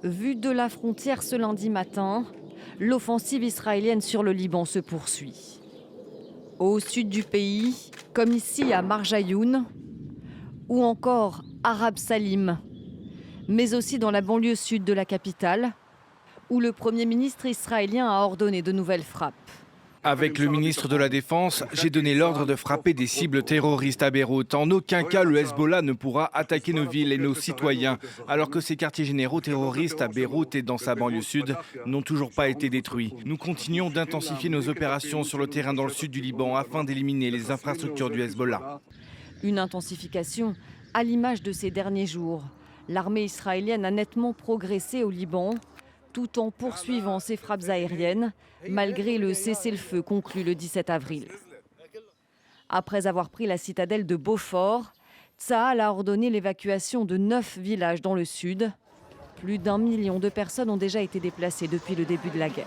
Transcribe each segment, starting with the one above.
Vue de la frontière ce lundi matin, l'offensive israélienne sur le Liban se poursuit. Au sud du pays, comme ici à Marjayoun, ou encore Arab Salim, mais aussi dans la banlieue sud de la capitale, où le Premier ministre israélien a ordonné de nouvelles frappes. Avec le ministre de la Défense, j'ai donné l'ordre de frapper des cibles terroristes à Beyrouth. En aucun cas, le Hezbollah ne pourra attaquer nos villes et nos citoyens, alors que ces quartiers généraux terroristes à Beyrouth et dans sa banlieue sud n'ont toujours pas été détruits. Nous continuons d'intensifier nos opérations sur le terrain dans le sud du Liban afin d'éliminer les infrastructures du Hezbollah. Une intensification à l'image de ces derniers jours. L'armée israélienne a nettement progressé au Liban, tout en poursuivant ses frappes aériennes, malgré le cessez-le-feu conclu le 17 avril. Après avoir pris la citadelle de Beaufort, Tsahal a ordonné l'évacuation de 9 villages dans le sud. Plus d'1 million de personnes ont déjà été déplacées depuis le début de la guerre.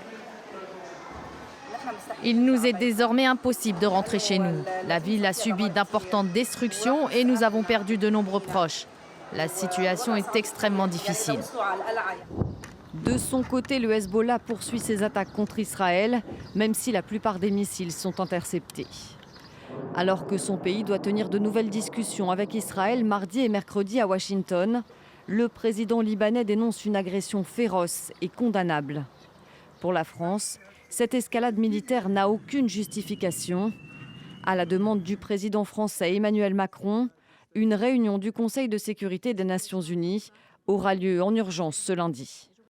Il nous est désormais impossible de rentrer chez nous. La ville a subi d'importantes destructions et nous avons perdu de nombreux proches. La situation est extrêmement difficile. De son côté, le Hezbollah poursuit ses attaques contre Israël, même si la plupart des missiles sont interceptés. Alors que son pays doit tenir de nouvelles discussions avec Israël mardi et mercredi à Washington, le président libanais dénonce une agression féroce et condamnable. Pour la France, cette escalade militaire n'a aucune justification. À la demande du président français Emmanuel Macron, une réunion du Conseil de sécurité des Nations Unies aura lieu en urgence ce lundi.